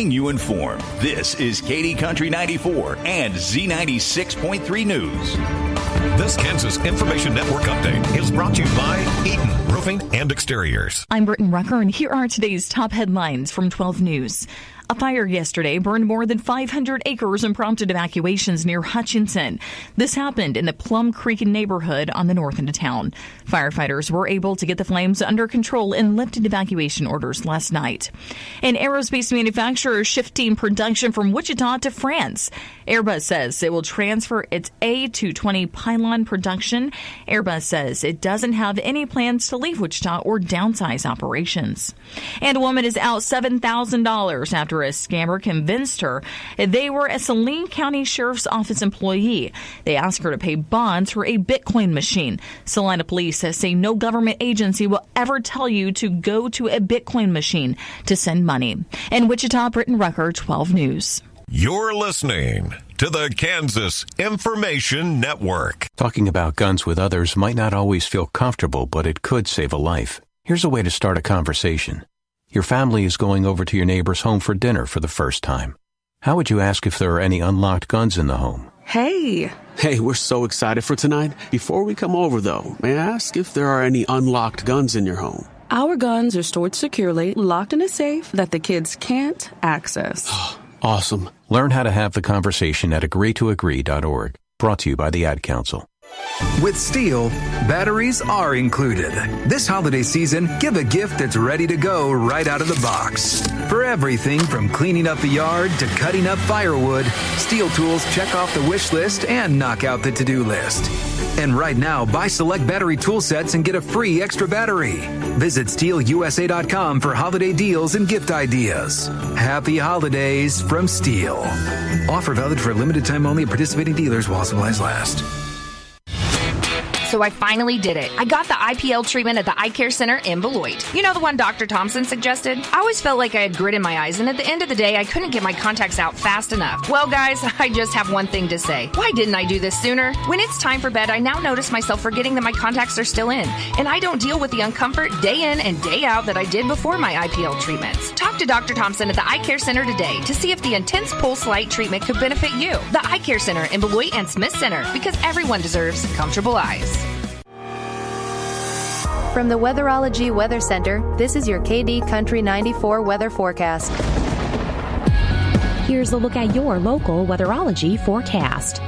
keeping you informed. This is KD Country 94 and Z96.3 News. This Kansas Information Network update is brought to you by Eaton Roofing and Exteriors. I'm Britton Rucker, and here are today's top headlines from 12 News. A fire yesterday burned more than 500 acres and prompted evacuations near Hutchinson. This happened in the Plum Creek neighborhood on the north end of town. Firefighters were able to get the flames under control and lifted evacuation orders last night. An aerospace manufacturer is shifting production from Wichita to France. Airbus says it will transfer its A220 pylon production. Airbus says it doesn't have any plans to leave Wichita or downsize operations. And a woman is out $7,000 after a scammer convinced her they were a Saline County Sheriff's Office employee. They asked her to pay bonds for a Bitcoin machine. Salina police say no government agency will ever tell you to go to a Bitcoin machine to send money. In Wichita, Britton Rucker, 12 News. You're listening to the Kansas Information Network. Talking about guns with others might not always feel comfortable, but it could save a life. Here's a way to start a conversation. Your family is going over to your neighbor's home for dinner for the first time. How would you ask if there are any unlocked guns in the home? Hey, we're so excited for tonight. Before we come over, though, may I ask if there are any unlocked guns in your home? Our guns are stored securely, locked in a safe that the kids can't access. Awesome. Learn how to have the conversation at agreetoagree.org. Brought to you by the Ad Council. With Steel, batteries are included. This holiday season, give a gift that's ready to go right out of the box. For everything from cleaning up the yard to cutting up firewood, Steel tools check off the wish list and knock out the to-do list. And right now, buy select battery tool sets and get a free extra battery. Visit SteelUSA.com for holiday deals and gift ideas. Happy holidays from Steel. Offer valid for a limited time only at participating dealers while supplies last. So I finally did it. I got the IPL treatment at the Eye Care Center in Beloit. You know, the one Dr. Thompson suggested? I always felt like I had grit in my eyes, and at the end of the day, I couldn't get my contacts out fast enough. Well, guys, I just have one thing to say. Why didn't I do this sooner? When it's time for bed, I now notice myself forgetting that my contacts are still in, and I don't deal with the uncomfort day in and day out that I did before my IPL treatments. Talk to Dr. Thompson at the Eye Care Center today to see if the intense pulse light treatment could benefit you. The Eye Care Center in Beloit and Smith Center, because everyone deserves comfortable eyes. From the Weatherology Weather Center, this is your KD Country 94 weather forecast. Here's a look at your local weatherology forecast.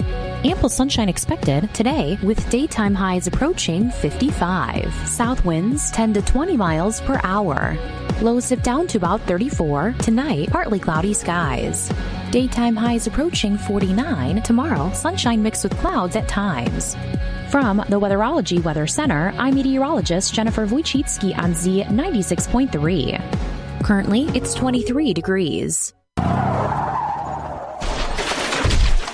Ample sunshine expected today with daytime highs approaching 55. South winds 10 to 20 miles per hour. Lows dip down to about 34. Tonight, partly cloudy skies. Daytime highs approaching 49. Tomorrow, sunshine mixed with clouds at times. From the Weatherology Weather Center, I'm meteorologist Jennifer Wojcicki on Z96.3. Currently, it's 23 degrees.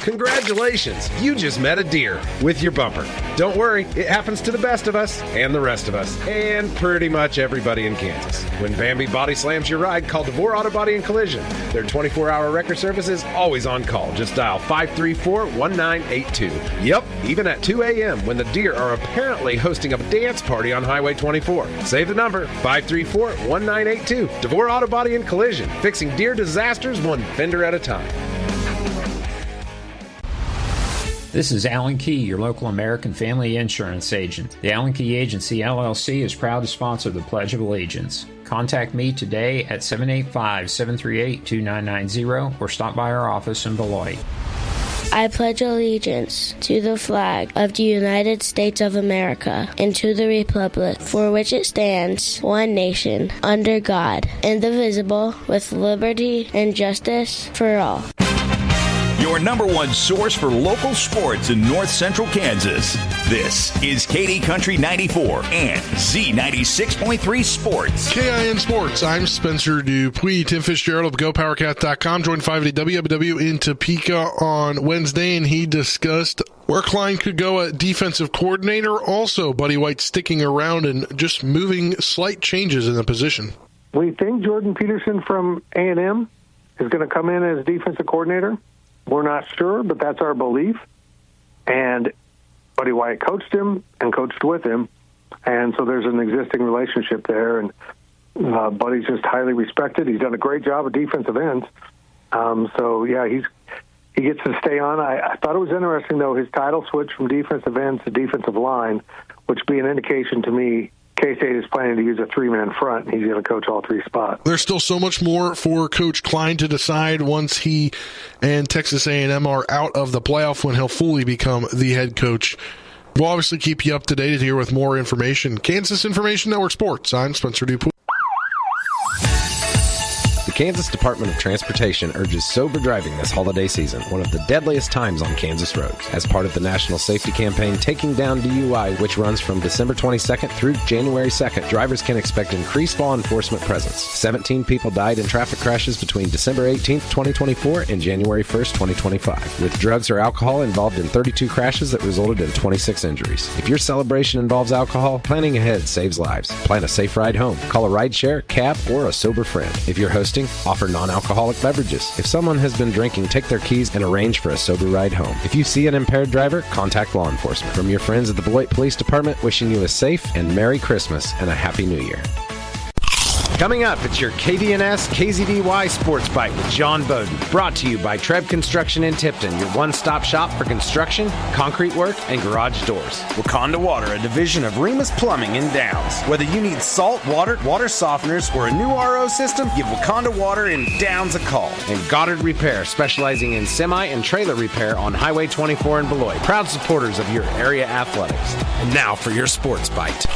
Congratulations, you just met a deer with your bumper. Don't worry, it happens to the best of us and the rest of us and pretty much everybody in Kansas. When Bambi body slams your ride, call DeVore Auto Body and Collision. Their 24-hour record service is always on call. Just dial 534-1982. Yep, even at 2 a.m. when the deer are apparently hosting a dance party on Highway 24. Save the number, 534-1982. DeVore Auto Body and Collision, fixing deer disasters one fender at a time. This is Alan Key, your local American Family Insurance agent. The Alan Key Agency, LLC, is proud to sponsor the Pledge of Allegiance. Contact me today at 785-738-2990 or stop by our office in Beloit. I pledge allegiance to the flag of the United States of America and to the republic for which it stands, one nation, under God, indivisible, with liberty and justice for all. Your number one source for local sports in north central Kansas. This is KD Country 94 and Z96.3 Sports. KIN Sports. I'm Spencer Dupuis. Tim Fitzgerald of GoPowerCat.com joined 580 WWW in Topeka on Wednesday, and he discussed where Klein could go at defensive coordinator. Also, Buddy White sticking around and just moving slight changes in the position. We think Jordan Peterson from A&M is going to come in as defensive coordinator. We're not sure, but that's our belief. And Buddy White coached him and coached with him, and so there's an existing relationship there. And Buddy's just highly respected. He's done a great job at defensive ends. He gets to stay on. I thought it was interesting, though, his title switch from defensive ends to defensive line, which be an indication to me K-State is planning to use a 3-man front, and he's going to coach all 3 spots. There's still so much more for Coach Klein to decide once he and Texas A&M are out of the playoff, when he'll fully become the head coach. We'll obviously keep you up to date here with more information. Kansas Information Network Sports, I'm Spencer Dupuis. The Kansas Department of Transportation urges sober driving this holiday season, one of the deadliest times on Kansas roads. As part of the National Safety Campaign Taking Down DUI, which runs from December 22nd through January 2nd, drivers can expect increased law enforcement presence. 17 people died in traffic crashes between December 18th, 2024 and January 1st, 2025, with drugs or alcohol involved in 32 crashes that resulted in 26 injuries. If your celebration involves alcohol, planning ahead saves lives. Plan a safe ride home. Call a rideshare, cab, or a sober friend. If you're hosting, offer non-alcoholic beverages. If someone has been drinking, take their keys and arrange for a sober ride home. If you see an impaired driver, contact law enforcement. From your friends at the Beloit Police Department, wishing you a safe and Merry Christmas and a Happy New Year. Coming up, it's your KDNS KZDY Sports Bite with John Bowden. Brought to you by Treb Construction in Tipton, your one-stop shop for construction, concrete work, and garage doors. Wakanda Water, a division of Remus Plumbing in Downs. Whether you need salt, water softeners, or a new RO system, give Wakanda Water in Downs a call. And Goddard Repair, specializing in semi and trailer repair on Highway 24 in Beloit. Proud supporters of your area athletics. And now for your Sports Bite.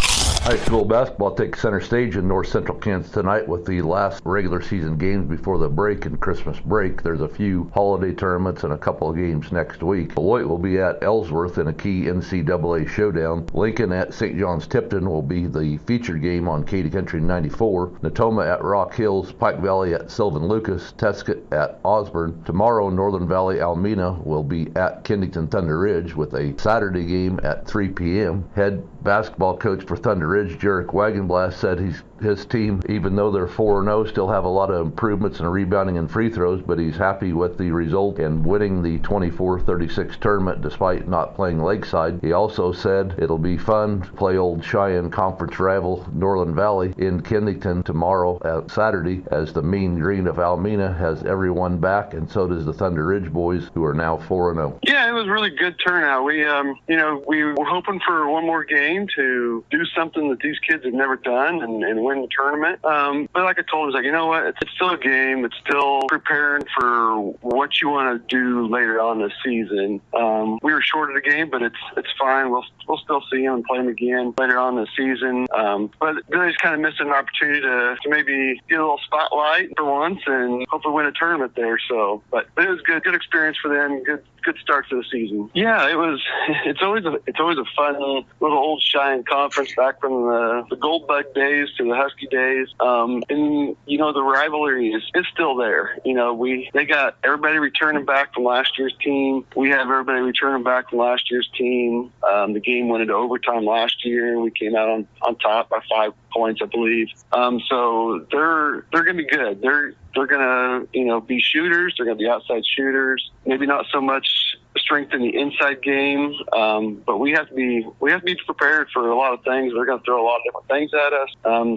High school basketball takes center stage in north central Kansas tonight with the last regular season games before the break and Christmas break. There's a few holiday tournaments and a couple of games next week. Beloit will be at Ellsworth in a key NCAA showdown. Lincoln at St. John's Tipton will be the featured game on KD Country 94. Natoma at Rock Hills, Pike Valley at Sylvan Lucas, Tescott at Osborne. Tomorrow, Northern Valley Almena will be at Kennington Thunder Ridge with a Saturday game at 3 p.m. Head basketball coach for Thunder Ridge, Jarek Wagenblast, said his team, even though they're 4-0, still have a lot of improvements in rebounding and free throws, but he's happy with the result and winning the 24-36 tournament despite not playing Lakeside. He also said it'll be fun to play old Cheyenne Conference rival Northern Valley in Kennington tomorrow at Saturday, as the Mean Green of Almena has everyone back, and so does the Thunder Ridge boys, who are now 4-0. Yeah, it was really good turnout. We were hoping for one more game to do something that these kids have never done and win the tournament. But like I told them, you know what? It's still a game. It's still preparing for what you want to do later on this season. We were short of the game, but it's fine. We'll still see them and play them again later on this season. But really just kind of missing an opportunity to maybe get a little spotlight for once and hopefully win a tournament there. So, but it was good experience for them. Good start to the season. Yeah, it was. It's always a fun little old Cheyenne Conference back from the Gold Bug days to the Husky days. And the rivalry is still there. They got everybody returning back from last year's team. We have everybody returning back from last year's team. The game went into overtime last year, and we came out on top by 5 points, I believe. So they're going to be good. They're going to, be shooters. They're going to be outside shooters. Maybe not so much strength in the inside game, but we have to be prepared for a lot of things. They're going to throw a lot of different things at us.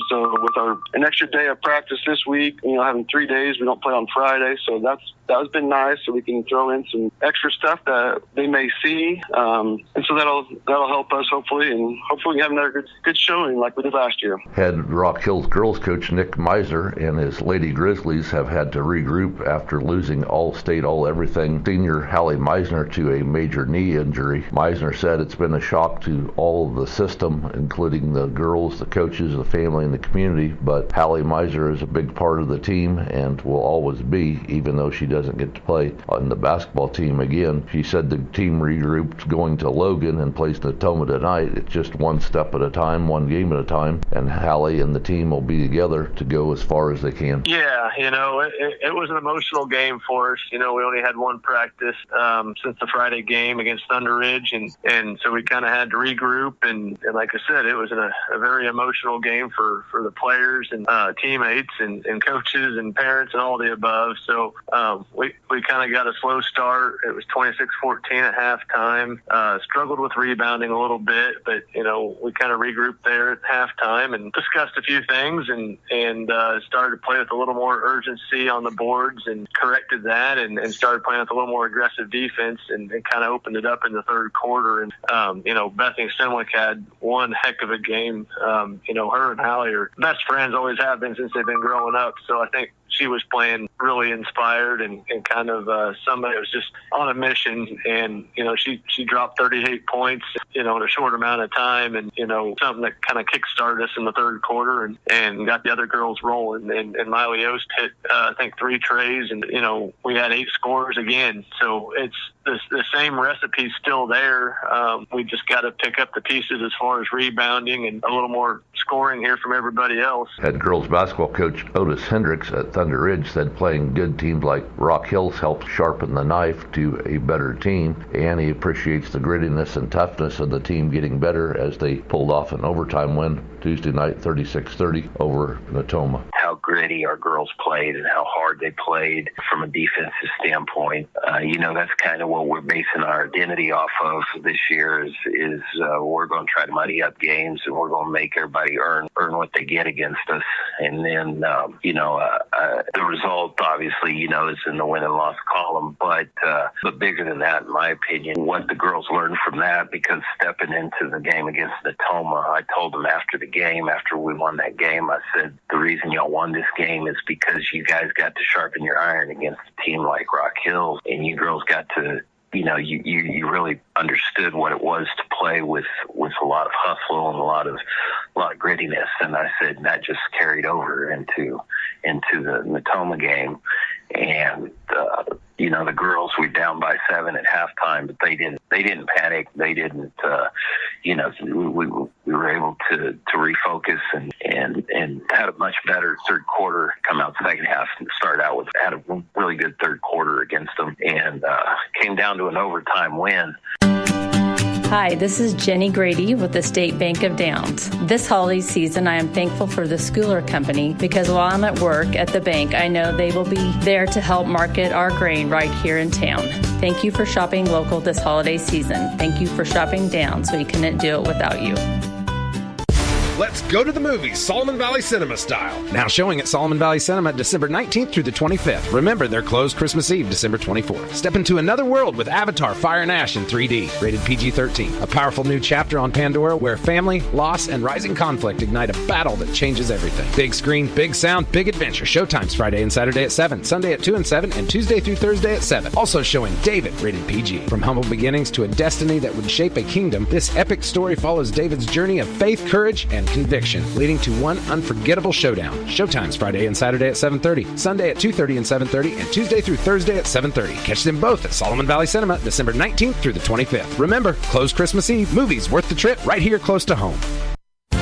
So with an extra day of practice this week, having 3 days, we don't play on Friday, so that has been nice. So we can throw in some extra stuff that they may see, and so that'll help us hopefully, and hopefully we have another good showing like we did last year. Head Rock Hills girls coach Nick Meiser and his Lady Grizzlies have had to regroup after losing all-state, all-everything senior Hallie Meisner to a major knee injury. Meisner said it's been a shock to all of the system, including the girls, the coaches, the family, and the community, but Hallie Meiser is a big part of the team and will always be, even though she doesn't get to play on the basketball team again. She said the team regrouped going to Logan and plays Natoma tonight. It's just one step at a time, one game at a time, and Hallie and the team will be together to go as far as they can. Yeah, it was an emotional game for us. We only had one practice since the Friday game against Thunder Ridge, and so we kind of had to regroup. And like I said, it was a very emotional game for the players and teammates and coaches and parents and all the above. So we kind of got a slow start. It was 26-14 at halftime. Struggled with rebounding a little bit, but we kind of regrouped there at halftime and discussed a few things and started to play with a little more urgency on the boards and corrected that and started playing with a little more aggressive defense and kind of opened it up in the third quarter. And Bethany Simlick had one heck of a game. Her and Hallie are best friends, always have been since they've been growing up. So I think she was playing really inspired and kind of somebody that was just on a mission. And, she dropped 38 points, in a short amount of time. And, something that kind of kickstarted us in the third quarter and got the other girls rolling. And Miley Yost hit, I think, 3 trays. And, we had 8 scores again. So it's the same recipe still there. We just got to pick up the pieces as far as rebounding and a little more scoring here from everybody else. Head girls basketball coach Otis Hendricks at Thunder Ridge said playing good teams like Rock Hills helped sharpen the knife to a better team, and he appreciates the grittiness and toughness of the team getting better as they pulled off an overtime win Tuesday night 36-30 over Natoma. How gritty our girls played and how hard they played from a defensive standpoint. That's kind of what we're basing our identity off of this year is we're going to try to muddy up games and we're going to make everybody earn what they get against us. And then, the result obviously, is in the win and loss column, but bigger than that, in my opinion, what the girls learned from that, because stepping into the game against Natoma, I told them after the game, after we won that game, I said, the reason y'all won this game is because you guys got to sharpen your iron against a team like Rock Hills, and you girls got to, you really understood what it was to play with a lot of hustle and a lot of grittiness. And I said that just carried over into the Natoma game. And the girls were down by 7 at halftime, but they didn't panic. They didn't we were able to refocus and had a much better third quarter, come out second half and start out with, had a really good third quarter against them, and came down to an overtime win. Hi, this is Jenny Grady with the State Bank of Downs. This holiday season, I am thankful for the Schooler Company because while I'm at work at the bank, I know they will be there to help market our grain right here in town. Thank you for shopping local this holiday season. Thank you for shopping Downs. We couldn't do it without you. Let's go to the movies, Solomon Valley Cinema style. Now showing at Solomon Valley Cinema December 19th through the 25th. Remember, they're closed Christmas Eve, December 24th. Step into another world with Avatar Fire and Ash in 3D, rated PG-13. A powerful new chapter on Pandora where family, loss, and rising conflict ignite a battle that changes everything. Big screen, big sound, big adventure. Showtimes Friday and Saturday at 7, Sunday at 2 and 7, and Tuesday through Thursday at 7. Also showing David, rated PG. From humble beginnings to a destiny that would shape a kingdom, this epic story follows David's journey of faith, courage, and conviction, leading to one unforgettable showdown. Showtimes Friday and Saturday at 7:30, Sunday at 2:30 and 7:30, and Tuesday through Thursday at 7:30. Catch them both at Solomon Valley Cinema December 19th through the 25th. Remember, closed Christmas Eve, movies worth the trip right here close to home.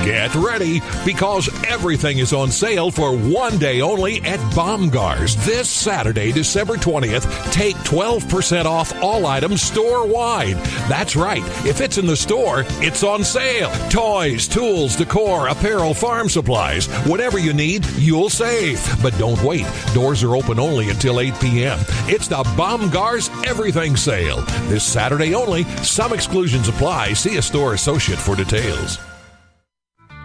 Get ready, because everything is on sale for one day only at Baumgart's. This Saturday, December 20th, take 12% off all items store-wide. That's right. If it's in the store, it's on sale. Toys, tools, decor, apparel, farm supplies, whatever you need, you'll save. But don't wait. Doors are open only until 8 p.m. It's the Baumgart's Everything Sale. This Saturday only. Some exclusions apply. See a store associate for details.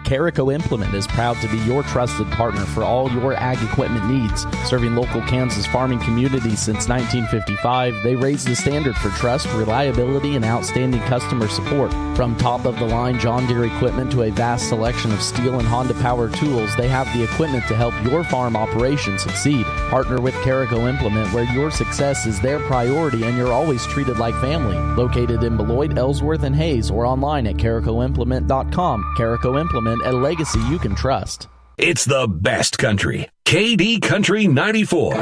Carico Implement is proud to be your trusted partner for all your ag equipment needs. Serving local Kansas farming communities since 1955, they raise the standard for trust, reliability, and outstanding customer support. From top-of-the-line John Deere equipment to a vast selection of Steel and Honda power tools, they have the equipment to help your farm operation succeed. Partner with Carico Implement, where your success is their priority and you're always treated like family. Located in Beloit, Ellsworth, and Hayes, or online at caricoimplement.com. Carico Implement, a legacy you can trust. It's the best country. KD Country 94.